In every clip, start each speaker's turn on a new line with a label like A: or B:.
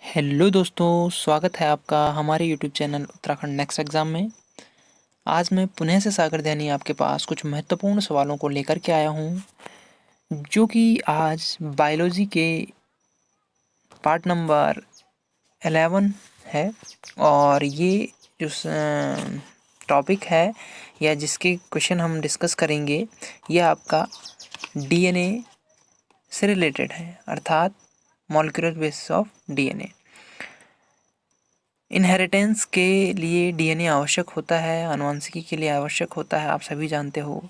A: Hello दोस्तों, स्वागत है आपका हमारे YouTube channel Uttarakhand next exam में। आज मैं पुनः से सागर दैनी आपके पास कुछ महत्वपूर्ण सवालों को लेकर के आया हूँ, जो कि आज बायोलॉजी के पार्ट नंबर 11 है। और ये जो टॉपिक है या जिसके क्वेश्चन हम डिस्कस करेंगे, ये आपका डीएनए से रिलेटेड है, अर्थात molecular basis of DNA. Inheritance के लिए डीएनए आवश्यक होता है, आनुवंशिकी के लिए आवश्यक होता है, आप सभी जानते हो।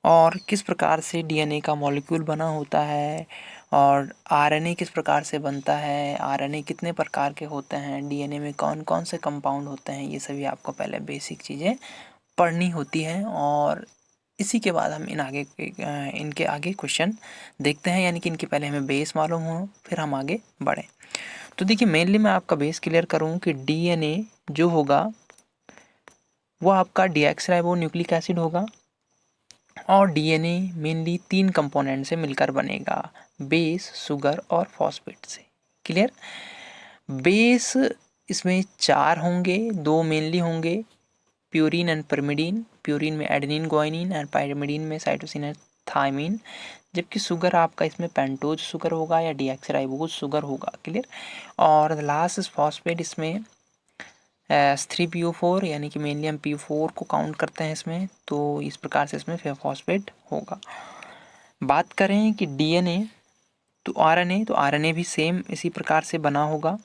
A: और किस प्रकार से डीएनए का मॉलिक्यूल बना होता है और आरएनए किस प्रकार से बनता है, आरएनए कितने प्रकार के होते हैं, डीएनए में कौन कौन से कंपाउंड होते हैं, ये सभी आपको पहले बेसिक चीज़ें पढ़नी होती हैं। और इसी के बाद हम इनके आगे क्वेश्चन देखते हैं, यानी कि इनके पहले हमें बेस मालूम हो, फिर हम आगे बढ़ें। तो देखिए, मेनली मैं आपका बेस क्लियर करूँ कि डीएनए जो होगा वो आपका डीऑक्सीराइबो न्यूक्लिक एसिड होगा। और डीएनए मेनली 3 कंपोनेंट से मिलकर बनेगा, बेस, शुगर और फॉस्फेट से। क्लियर। बेस इसमें 4 होंगे, 2 मेनली होंगे, प्यूरिन एंड pyrimidine। प्यूरिन में एडेनिन ग्वानिन एंड pyrimidine में साइटोसिन एंड थायमिन। जबकि शुगर आपका इसमें पेंटोज शुगर होगा या डीऑक्सीराइबोज शुगर होगा। क्लियर। और लास्ट फॉस्फेट इसमें H3PO4, यानी कि मेनली हम PO4 को काउंट करते हैं इसमें, तो इस प्रकार से इसमें फॉस्फेट होगा। बात करें कि डीएनए तो आरएनए, तो आरएनए भी सेम इसी प्रकार से बना होगा।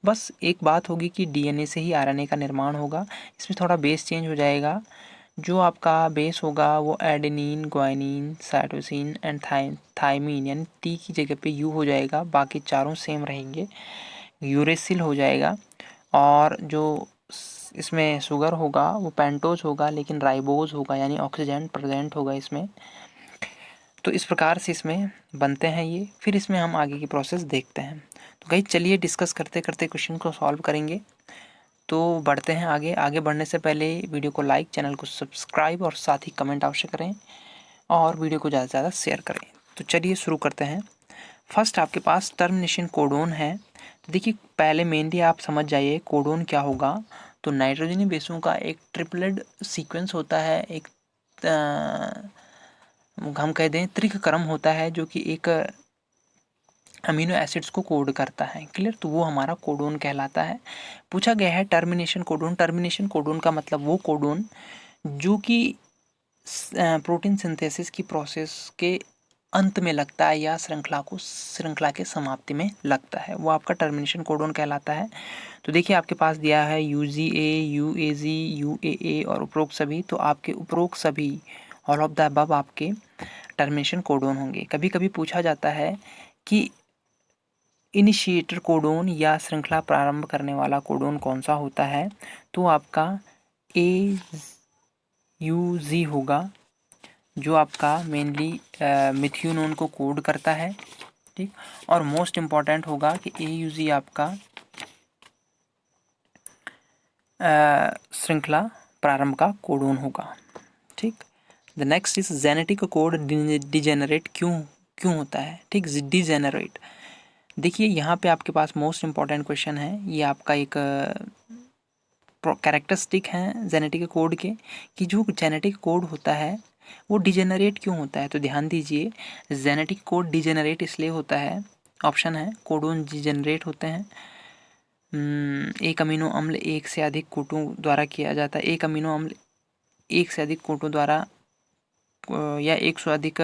A: बस एक बात होगी कि डीएनए से ही आरएनए का निर्माण होगा, इसमें थोड़ा बेस चेंज हो जाएगा। जो आपका बेस होगा वो adenine guanine cytosine and thymine, यानी टी की जगह पे यू हो जाएगा, बाकी चारों सेम रहेंगे, यूरेसिल हो जाएगा। और जो इसमें शुगर होगा वो पेंटोज होगा, लेकिन राइबोज होगा, यानी ऑक्सीजन प्रेजेंट होगा इसमें। तो इस प्रकार से इसमें बनते हैं ये। फिर इसमें हम आगे की प्रोसेस देखते हैं। तो गाइस चलिए डिस्कस करते करते क्वेश्चन को सॉल्व करेंगे। तो बढ़ते हैं आगे। आगे बढ़ने से पहले वीडियो को लाइक, चैनल को सब्सक्राइब और साथ ही कमेंट अवश्य करें और वीडियो को ज़्यादा से ज़्यादा शेयर करें। तो चलिए शुरू करते हैं। फर्स्ट आपके पास टर्मिनेशन कोडोन है। तो देखिए, पहले मेनली आप समझ जाइए कोडोन क्या होगा। तो नाइट्रोजनी बेसों का एक ट्रिपलेट सीक्वेंस होता है, एक हम कह दें त्रिक क्रम होता है, जो कि एक अमीनो एसिड्स को कोड करता है। क्लियर। तो वो हमारा कोडोन कहलाता है। पूछा गया है टर्मिनेशन कोडोन। टर्मिनेशन कोडोन का मतलब वो कोडोन जो कि प्रोटीन सिंथेसिस की प्रोसेस के अंत में लगता है या श्रृंखला के समाप्ति में लगता है, वो आपका टर्मिनेशन कोडोन कहलाता है। तो देखिए, आपके पास दिया है UGA, UAG, UAA और उपरोक्त सभी। तो आपके उपरोक्त सभी, ऑल ऑफ द अबव, आपके टर्मिनेशन कोडोन होंगे। कभी कभी पूछा जाता है कि इनिशिएटर कोडोन या श्रृंखला प्रारंभ करने वाला कोडोन कौन सा होता है, तो आपका AUG होगा, जो आपका मेनली मिथ्यूनोन को कोड करता है। ठीक। और मोस्ट इम्पॉर्टेंट होगा कि AUG आपका श्रृंखला प्रारंभ का कोडोन होगा। ठीक। The next is genetic code degenerate क्यों क्यों होता है। ठीक। डिजेनरेट, देखिए यहाँ पे आपके पास मोस्ट इम्पॉर्टेंट क्वेश्चन है। ये आपका एक कैरेक्टरिस्टिक है जेनेटिक कोड के, कि जो जेनेटिक कोड होता है वो डिजेनरेट क्यों होता है। तो ध्यान दीजिए, जेनेटिक कोड डिजेनरेट इसलिए होता है, ऑप्शन है कोडोन डिजेनरेट होते हैं। एक अमीनो अम्ल एक से अधिक कोटों द्वारा किया जाता है। एक अमीनो अम्ल एक से अधिक कोटों द्वारा या एक से अधिक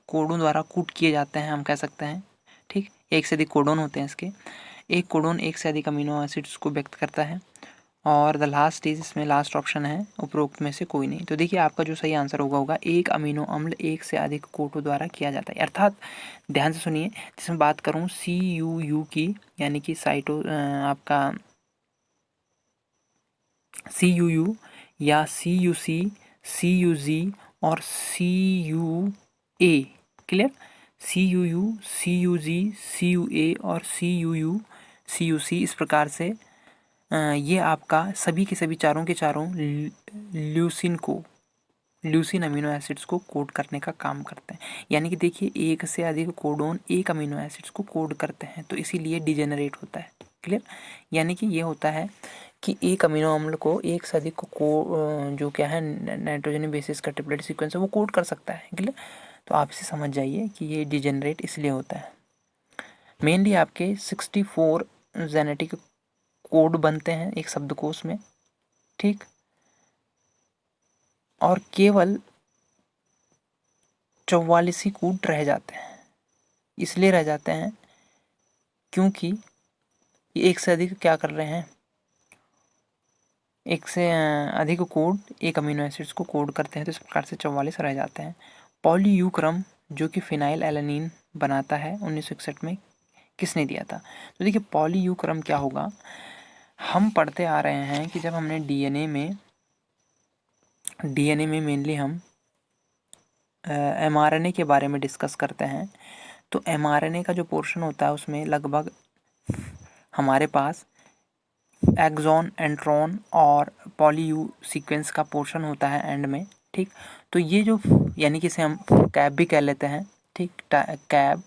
A: कोडों द्वारा कूट किए जाते हैं, हम कह सकते हैं। ठीक। एक से अधिक कोडोन होते हैं इसके। एक कोडोन एक से अधिक अमीनो एसिड्स को व्यक्त करता है। और द लास्ट इज, इसमें लास्ट ऑप्शन है उपरोक्त में से कोई नहीं। तो देखिए, आपका जो सही आंसर होगा एक अमीनो अम्ल एक से अधिक कोटों द्वारा किया जाता है। अर्थात ध्यान से सुनिए, जिसमें बात करूँ CUU की, यानी कि आपका CUU या CUC, CUG और CUA। Clear. CUU, CUG, CUA और CUU, CUC, इस प्रकार से ये आपका सभी के सभी चारों के चारों ल्यूसिन को ल्यूसीन अमीनो एसिड्स को कोड करने का काम करते हैं। यानी कि देखिए एक से अधिक कोडोन एक अमीनो एसिड्स को कोड करते हैं, तो इसीलिए डिजेनरेट होता है। क्लियर? यानी कि ये होता है कि एक अमीनो अम्ल को एक से अधिक को जो क्या है नाइट्रोजन बेसिस का ट्रिपलेट सीक्वेंस है वो कोड कर सकता है। क्लियर? तो आप इसे समझ जाइए कि ये डिजेनरेट इसलिए होता है। मेनली आपके 64 जेनेटिक कोड बनते हैं एक शब्दकोश में, ठीक, और केवल 44 ही कोड रह जाते हैं। इसलिए रह जाते हैं क्योंकि ये एक से अधिक क्या कर रहे हैं, एक से अधिक कोड एक अमीनो एसिड्स को कोड करते हैं, तो इस प्रकार से 44 रह जाते हैं। पॉलीयू क्रम जो कि फिनाइल एलानिन बनाता है 1961 में किसने दिया था? तो देखिए पॉलीयू क्रम क्या होगा, हम पढ़ते आ रहे हैं कि जब हमने डीएनए में मेनली हम एमआरएनए के बारे में डिस्कस करते हैं, तो एमआरएनए का जो पोर्शन होता है उसमें लगभग हमारे पास एक्सॉन, एंट्रॉन और पॉलीयू सीक्वेंस का पोर्शन होता है एंड में, ठीक। तो ये जो यानी कि इसे हम कैब भी कह लेते हैं, ठीक, कैब,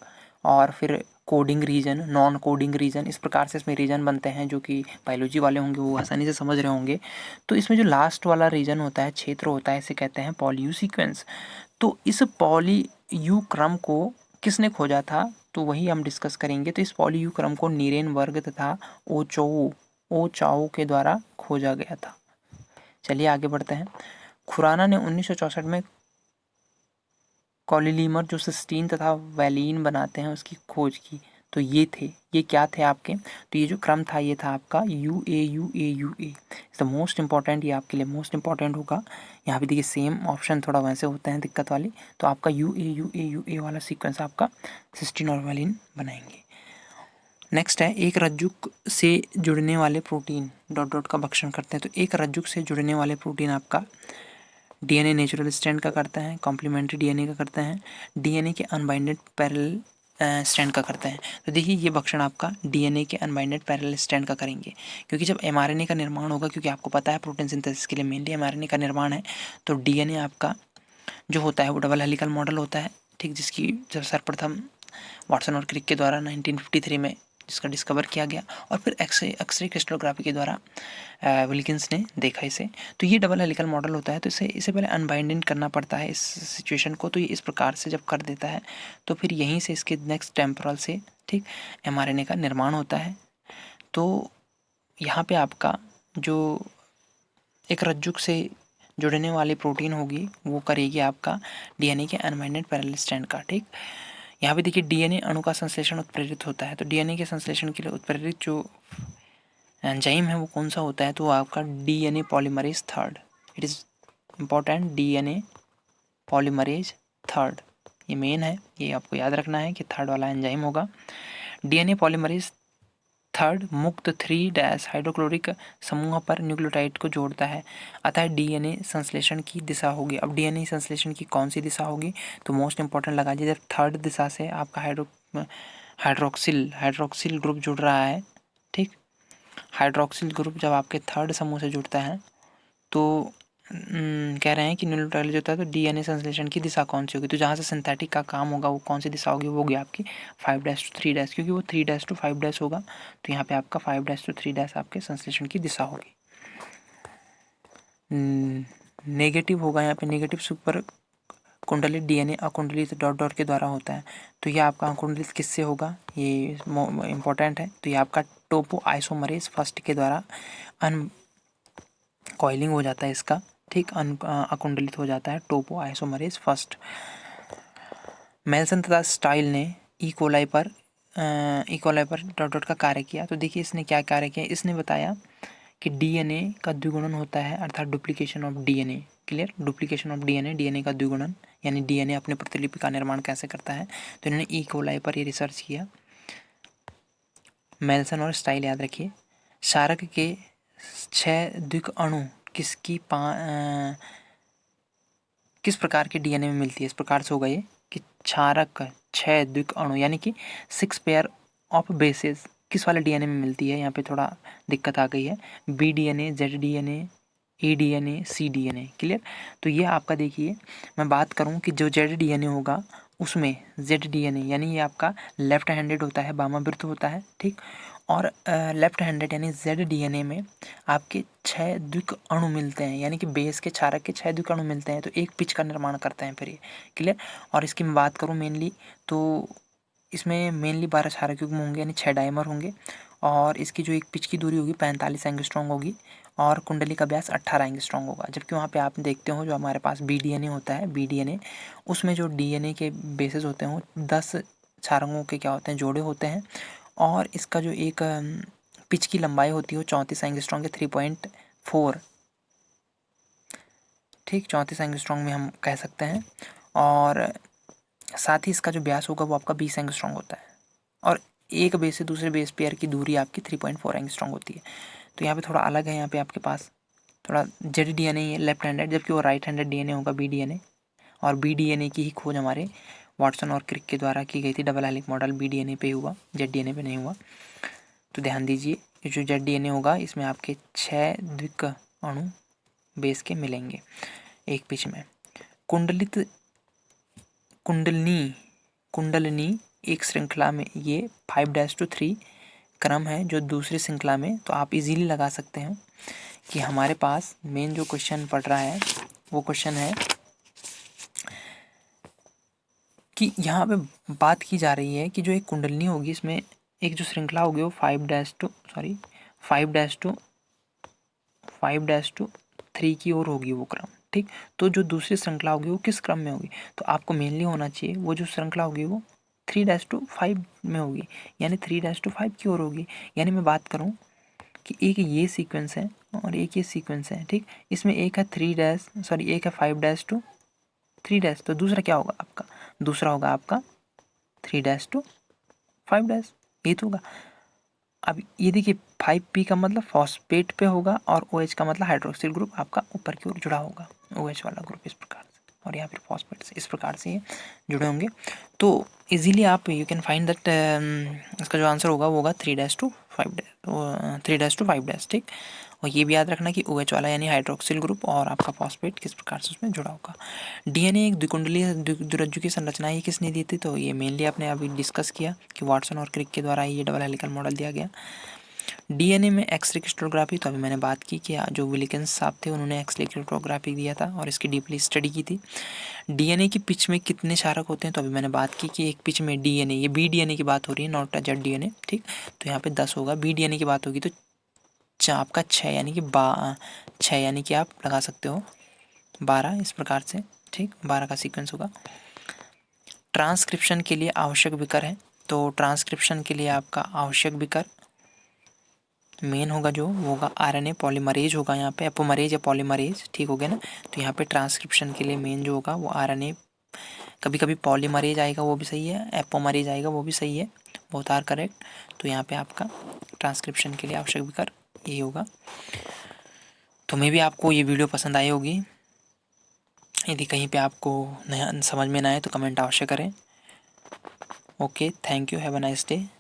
A: और फिर coding region, non coding region, इस प्रकार से इसमें रीजन बनते हैं जो कि बायोलॉजी वाले होंगे वो आसानी से समझ रहे होंगे। तो इसमें जो लास्ट वाला रीजन होता है, क्षेत्र होता है, इसे कहते हैं पॉलीयू सीक्वेंस। तो इस पॉलीयू क्रम को किसने खोजा था, तो वही हम डिस्कस करेंगे। तो इस पॉलीयू क्रम को नीरेन वर्ग तथा ओ चाओ के द्वारा खोजा गया था। चलिए आगे बढ़ते हैं। खुराना ने 1964 में कॉलीलीमर जो सिस्टीन तथा वैलीन बनाते हैं उसकी खोज की। तो ये क्या थे आपके, तो ये जो क्रम था ये था आपका UAUAUA। द मोस्ट इंपॉर्टेंट, ये आपके लिए मोस्ट इंपॉर्टेंट होगा। यहाँ पे देखिए सेम ऑप्शन थोड़ा वैसे होते हैं दिक्कत वाली, तो आपका UAUAUA वाला सीक्वेंस आपका सिस्टीन और वैलीन बनाएंगे। नेक्स्ट है एक रज्जुक से जुड़ने वाले प्रोटीन डॉट डॉट का भक्षण करते हैं। तो एक रज्जुक से जुड़ने वाले प्रोटीन आपका डीएनए नेचुरल स्ट्रैंड का करते हैं, कॉम्प्लीमेंट्री डीएनए का करते हैं, डीएनए के अनबाइंडेड पैरेलल स्ट्रैंड का करते हैं। तो देखिए ये भक्षण आपका डीएनए के अनबाइंडेड पैरेलल स्ट्रैंड का करेंगे, क्योंकि जब एमआरएनए का निर्माण होगा, क्योंकि आपको पता है प्रोटीन सिंथेसिस के लिए मेनली एमआरएनए का निर्माण है, तो डीएनए आपका जो होता है वो डबल हेलिकल मॉडल होता है, ठीक, जिसकी जब सर्वप्रथम वाटसन और क्रिक के द्वारा 1953 में जिसका डिस्कवर किया गया, और फिर एक्सरे क्रिस्टलोग्राफी के द्वारा विल्किंस ने देखा इसे। तो ये डबल हेलिकल मॉडल होता है, तो इसे पहले अनबाइंडिंग करना पड़ता है इस सिचुएशन को। तो ये इस प्रकार से जब कर देता है तो फिर यहीं से इसके नेक्स्ट टेम्पोरल से, ठीक, एमआरएनए का निर्माण होता है। तो यहाँ पे आपका जो एक रज्जुक से जुड़ने वाली प्रोटीन होगी वो करेगी आपका डीएनए के अनबाइंडेड पैरेलल स्ट्रैंड का, ठीक। यहाँ पे देखिए डीएनए अणु का संश्लेषण उत्प्रेरित होता है, तो डीएनए के संश्लेषण के लिए उत्प्रेरित जो एंजाइम है वो कौन सा होता है, तो आपका DNA polymerase third. It is important, DNA polymerase third, ये मेन है, ये आपको याद रखना है कि थर्ड वाला एंजाइम होगा। डीएनए पॉलीमरेज थर्ड मुक्त 3' हाइड्रोक्लोरिक समूह पर न्यूक्लियोटाइड को जोड़ता है, अतः डीएनए संश्लेषण की दिशा होगी। अब डीएनए संश्लेषण की कौन सी दिशा होगी, तो मोस्ट इंपॉर्टेंट लगा लीजिए, जब थर्ड दिशा से आपका हाइड्रोक्सिल ग्रुप जुड़ रहा है, ठीक, हाइड्रोक्सिल ग्रुप जब आपके थर्ड समूह से जुड़ता है तो कह रहे हैं कि न्यूक्लियोटाइड जो होता है, तो डीएनए संश्लेषण की दिशा कौन सी होगी, तो जहाँ से सिंथेटिक का काम होगा वो कौन सी दिशा होगी, वो होगी आपकी 5' to 3', क्योंकि वो 3' to 5' होगा, तो यहाँ पे आपका 5' to 3' आपके संश्लेषण की दिशा होगी। नेगेटिव होगा यहाँ पे, नेगेटिव सुपर कुंडलित डीएनए अकुंडलित डॉट डॉट के द्वारा होता है। तो ये आपका अकुंडलित किससे होगा, ये इम्पोर्टेंट है। तो ये आपका टोपो आइसोमरेज फर्स्ट के द्वारा कॉइलिंग हो जाता है इसका, ठीक, अकुंडलित हो जाता है टोपो आइसोमरेज फर्स्ट। मेल्सन तथा स्टाइल ने इकोलाई पर डॉट डॉट का कार्य किया। तो देखिए इसने क्या कार्य किया, इसने बताया कि डीएनए का द्विगुणन होता है, अर्थात duplication of DNA. Clear, duplication of DNA का द्विगुणन, यानी डीएनए अपने प्रतिलिपि का निर्माण कैसे करता है, तो इन्होंने इकोलाई पर ये रिसर्च किया। मेल्सन और स्टाइल याद रखिए। क्षारक के 6 द्विक अणु किस प्रकार के डीएनए में मिलती है, इस प्रकार से होगा ये कि क्षारक 6 द्विक अणु यानी कि 6 पेयर ऑफ बेसेस किस वाले डीएनए में मिलती है, यहाँ पे थोड़ा दिक्कत आ गई है। B DNA, Z DNA, ADNA, cDNA। Clear. तो ये आपका देखिए, मैं बात करूँ कि जो ZDNA होगा उसमें ZDNA यानी ये आपका लेफ्ट हैंडेड होता है, वामावृत होता है, ठीक। और लेफ्ट हैंडेड यानी ZDNA में आपके 6 द्विक अणु मिलते हैं, यानी कि बेस के क्षारक के 6 द्विक अणु मिलते हैं, तो एक पिच का निर्माण करते हैं फिर ये। क्लियर। और इसकी मैं बात करूँ मेनली, तो इसमें मेनली 12 क्षारक युग्म होंगे, यानी 6 डायमर होंगे। और इसकी जो एक पिच की दूरी होगी 45 एंगस्ट्रॉन्ग होगी, और कुंडली का व्यास 18 एंगस्ट्रॉन्ग होगा। जबकि वहाँ पे आप देखते हो जो हमारे पास BDNA होता है, BDNA उसमें जो DNA के बेसिस होते हैं वो 10 क्षारकों के क्या होते हैं, जोड़े होते हैं। और इसका जो एक पिच की लंबाई होती है वो 34 एंगस्ट्रॉन्ग के 3.4, ठीक, 34 एंगस्ट्रॉन्ग में हम कह सकते हैं। और साथ ही इसका जो व्यास होगा वो आपका 20 एंगस्ट्रॉन्ग होता है। और एक बेस से दूसरे बेस पेयर की दूरी आपकी 3.4 एंगस्ट्रॉन्ग होती है। तो यहाँ पे थोड़ा अलग है, यहाँ पे आपके पास थोड़ा ZDNA है लेफ्ट हैंडेड, जबकि वो राइट हैंडेड DNA होगा BDNA। और BDNA की ही खोज हमारे वाटसन और क्रिक के द्वारा की गई थी। डबल हेलिक्स मॉडल BDNA पे हुआ, ZDNA पे नहीं हुआ। तो ध्यान दीजिए, ये जो ZDNA होगा इसमें आपके 6 द्विक अणु बेस के मिलेंगे एक पिच में। कुंडलनी एक श्रृंखला में ये 5-3 क्रम है, जो दूसरी श्रृंखला में, तो आप इजीली लगा सकते हैं कि हमारे पास मेन जो क्वेश्चन पढ़ रहा है वो क्वेश्चन है कि यहाँ पे बात की जा रही है कि जो एक कुंडलनी होगी इसमें एक जो श्रृंखला होगी वो 5-3 की ओर होगी वो क्रम, ठीक। तो जो दूसरी श्रृंखला होगी वो किस क्रम में होगी, तो आपको मेनली होना चाहिए वो जो श्रृंखला होगी वो 3-5 में होगी, यानी 3-5 की ओर होगी। यानी मैं बात करूँ कि एक ये सीक्वेंस है और एक ये सीक्वेंस है, ठीक। इसमें एक है 5-3, तो दूसरा क्या होगा आपका, दूसरा होगा आपका 3-5, ये तो होगा। अब ये देखिए 5P का मतलब फॉस्फेट पे होगा और OH का मतलब हाइड्रोक्सिल ग्रुप आपका ऊपर की ओर जुड़ा होगा, OH वाला ग्रुप इस प्रकार से, और यहाँ फिर फॉस्फेट से इस प्रकार से ये जुड़े होंगे। तो इजीली आप यू कैन फाइंड दैट इसका जो आंसर होगा वो होगा 3-5, ठीक। और ये भी याद रखना कि OH वाला यानी हाइड्रोक्सिल ग्रुप और आपका फॉस्फेट किस प्रकार से उसमें जुड़ा होगा। DNA एक द्विकुंडलीय द्विरज्जु की संरचना है, किसने दी थी, तो ये मेनली आपने अभी डिस्कस किया कि वाटसन और क्रिक के द्वारा ये डबल हेलिकल मॉडल दिया गया। DNA में एक्सरे क्रिस्टलोग्राफी, तो अभी मैंने बात की कि जो विलिकन्स साहब थे उन्होंने एक्सरे क्रिस्टलोग्राफी दिया था और इसकी डीपली स्टडी की थी। DNA की पिच में कितने क्षारक होते हैं, तो अभी मैंने बात की कि एक पिच में DNA, ये BDNA की बात हो रही है, नॉट ZDNA, ठीक। तो यहाँ पे 10 होगा, BDNA की बात होगी तो आपका 6 यानी कि 6 यानी कि आप लगा सकते हो 12 इस प्रकार से, ठीक। 12 का सीक्वेंस होगा। ट्रांसक्रिप्शन के लिए आवश्यक विकर है, तो ट्रांसक्रिप्शन के लिए आपका आवश्यक विकर मेन होगा जो वो होगा RNA पॉलीमरेज होगा, यहाँ पे एपोमरेज या पॉलीमरेज, ठीक हो गया ना। तो यहाँ पे ट्रांसक्रिप्शन के लिए मेन जो होगा वो RNA, कभी कभी पॉलीमरेज आएगा वो भी सही है, एपोमरेज आएगा वो भी सही है, बोथ आर करेक्ट। तो यहाँ पे आपका ट्रांसक्रिप्शन के लिए आवश्यक विकर यही होगा। तो मे भी आपको ये वीडियो पसंद आई होगी, यदि कहीं पे आपको नया समझ में ना आए तो कमेंट अवश्य करें। Okay, thank you, have a nice day.